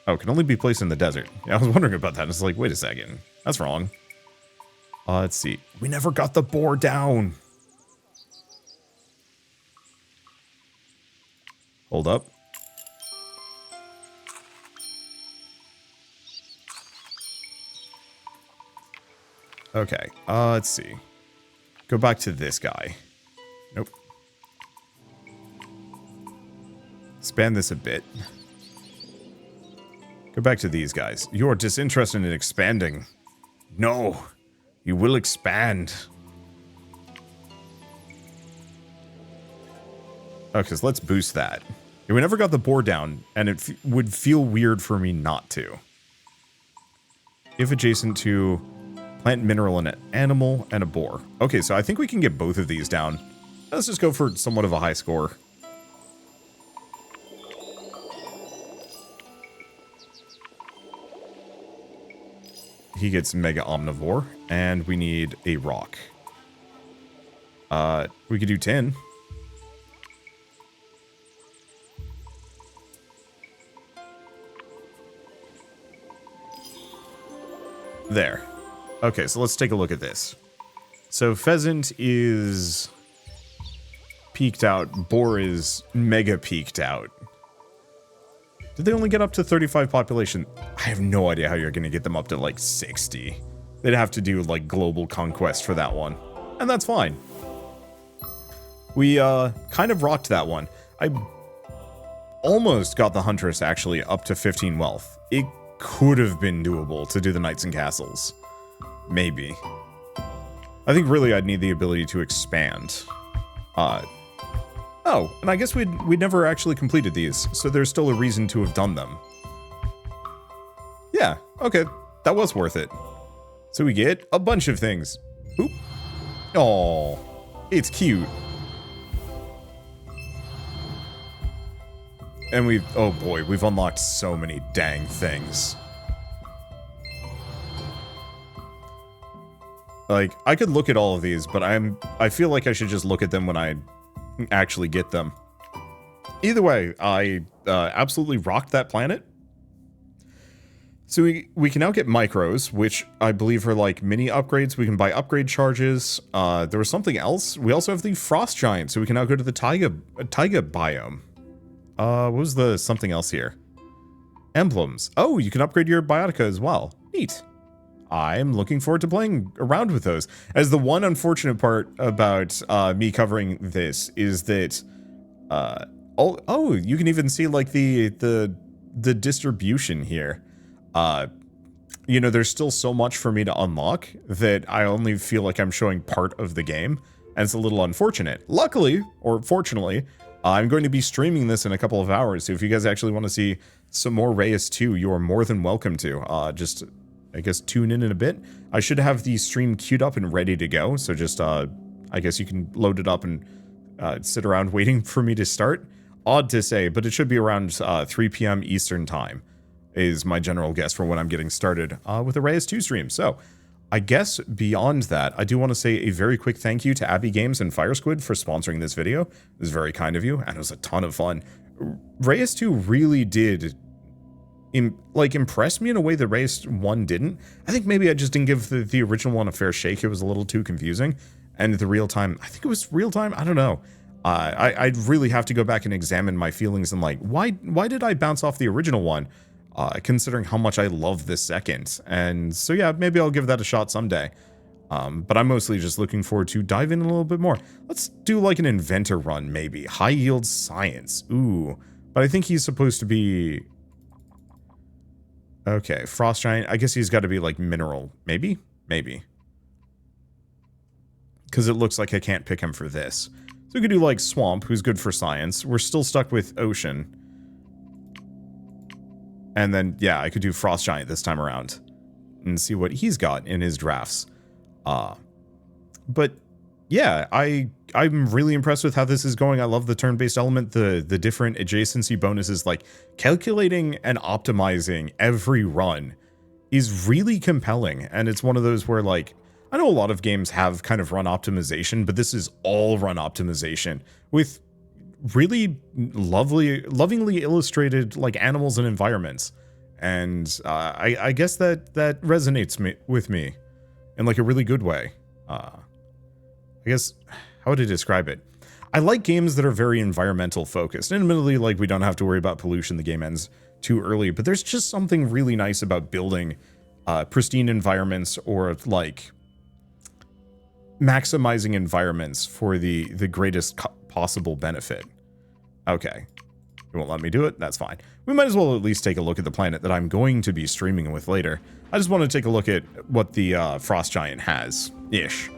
Oh, can only be placed in the desert. Yeah, I was wondering about that. It's like, wait a second. That's wrong. Let's see. We never got the boar down. Hold up. Okay, let's see. Go back to this guy. Nope. expand this a bit. Go back to these guys. You're disinterested in expanding. No, you will expand. Okay, so let's boost that. Yeah, we never got the boar down, and it would feel weird for me not to. If adjacent to plant, mineral, and an animal, and a boar. Okay, so I think we can get both of these down. Let's just go for somewhat of a high score. He gets Mega Omnivore, and we need a rock. We could do 10. There. Okay, so let's take a look at this. So pheasant is peaked out. Boar is mega peaked out. Did they only get up to 35 population? I have no idea how you're going to get them up to like 60. They'd have to do like global conquest for that one. And that's fine. We kind of rocked that one. I almost got the Huntress actually up to 15 wealth. It could have been doable to do the Knights and Castles. Maybe. I think really I'd need the ability to expand. Oh, and I guess we'd never actually completed these, so there's still a reason to have done them. Yeah, okay, that was worth it. So we get a bunch of things. Oop. Aw, it's cute. And oh boy, we've unlocked so many dang things. Like, I could look at all of these, but I feel like I should just look at them when I actually get them. Either way, I absolutely rocked that planet. So we can now get micros, which I believe are like mini upgrades. We can buy upgrade charges. There was something else. We also have the frost giant, so we can now go to the taiga biome. What was the something else here? Emblems. Oh, you can upgrade your biotica as well. Neat. I'm looking forward to playing around with those. As the one unfortunate part about me covering this is that, oh, you can even see like the distribution here. You know, there's still so much for me to unlock that I only feel like I'm showing part of the game, and it's a little unfortunate. Luckily, or fortunately, I'm going to be streaming this in a couple of hours, so if you guys actually want to see some more Reus 2, you are more than welcome to. Just, I guess, tune in a bit. I should have the stream queued up and ready to go, so just, I guess you can load it up and sit around waiting for me to start. Odd to say, but it should be around 3 p.m. Eastern time, is my general guess for when I'm getting started with the Reus 2 stream. So, I guess beyond that, I do want to say a very quick thank you to Abby Games and Fire Squid for sponsoring this video. It was very kind of you, and it was a ton of fun. Reus 2 really did impress me in a way that Reus 1 didn't. I think maybe I just didn't give the original one a fair shake. It was a little too confusing. And the real time, I think it was real time, I don't know. I'd really have to go back and examine my feelings and like, why did I bounce off the original one? Considering how much I love this second. And so yeah, maybe I'll give that a shot someday. But I'm mostly just looking forward to dive in a little bit more. Let's do like an inventor run, maybe. High yield science. Ooh. But I think he's supposed to be... Okay, frost giant. I guess he's got to be like mineral. Maybe? Maybe. Because it looks like I can't pick him for this. So we could do like swamp, who's good for science. We're still stuck with ocean. And then, yeah, I could do frost giant this time around. And see what he's got in his drafts. But yeah, I'm really impressed with how this is going. I love the turn-based element, the different adjacency bonuses, like calculating and optimizing every run is really compelling. And it's one of those where like, I know a lot of games have kind of run optimization, but this is all run optimization with really lovingly illustrated like animals and environments. And I guess that resonates with me in like a really good way. I guess, how would I describe it? I like games that are very environmental focused. And admittedly, like, we don't have to worry about pollution. The game ends too early, but there's just something really nice about building pristine environments, or like maximizing environments for the greatest possible benefit. Okay. It won't let me do it. That's fine. We might as well at least take a look at the planet that I'm going to be streaming with later. I just want to take a look at what the Frost Giant has-ish.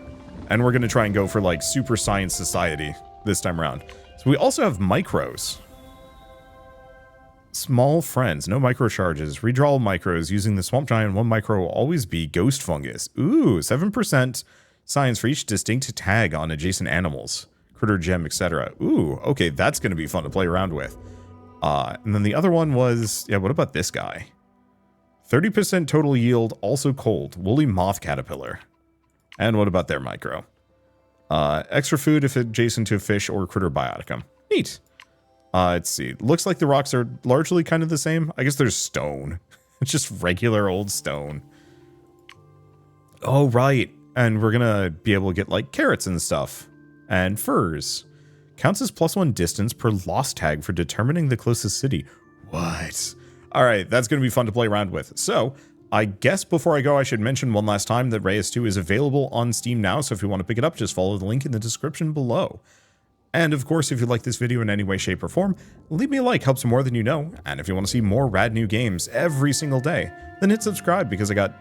And we're going to try and go for, like, Super Science Society this time around. So we also have micros. Small friends, no micro charges. Redraw all micros using the Swamp Giant. 1 micro will always be Ghost Fungus. Ooh, 7% science for each distinct tag on adjacent animals. Critter Gem, etc. Ooh, okay, that's going to be fun to play around with. And then the other one was, yeah, what about this guy? 30% total yield, also cold. Woolly Moth Caterpillar. And what about their micro? Extra food if adjacent to a fish or critter bioticum. Neat. Let's see. Looks like the rocks are largely kind of the same. I guess there's stone. It's just regular old stone. Oh, right. And we're gonna be able to get, like, carrots and stuff. And furs. Counts as +1 distance per lost tag for determining the closest city. What? Alright, that's gonna be fun to play around with. So, I guess before I go, I should mention one last time that Reus 2 is available on Steam now, so if you want to pick it up, just follow the link in the description below. And of course, if you like this video in any way, shape, or form, leave me a like, helps more than you know. And if you want to see more rad new games every single day, then hit subscribe, because I got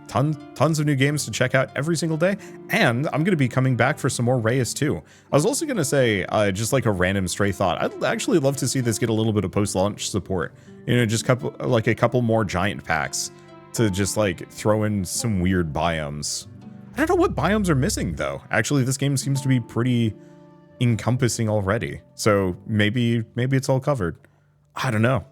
tons of new games to check out every single day. And I'm going to be coming back for some more Reus 2. I was also going to say, just like a random stray thought, I'd actually love to see this get a little bit of post-launch support. You know, just a couple more giant packs to just, like, throw in some weird biomes. I don't know what biomes are missing, though. Actually, this game seems to be pretty encompassing already. So maybe it's all covered. I don't know.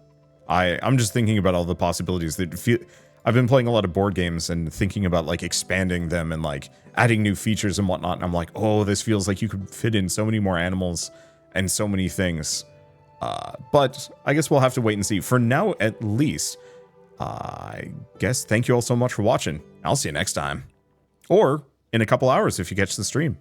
I'm just thinking about all the possibilities that feel. I've been playing a lot of board games and thinking about, like, expanding them and, like, adding new features and whatnot. And I'm like, oh, this feels like you could fit in so many more animals and so many things. But I guess we'll have to wait and see. For now, at least, I guess thank you all so much for watching. I'll see you next time. Or in a couple hours if you catch the stream.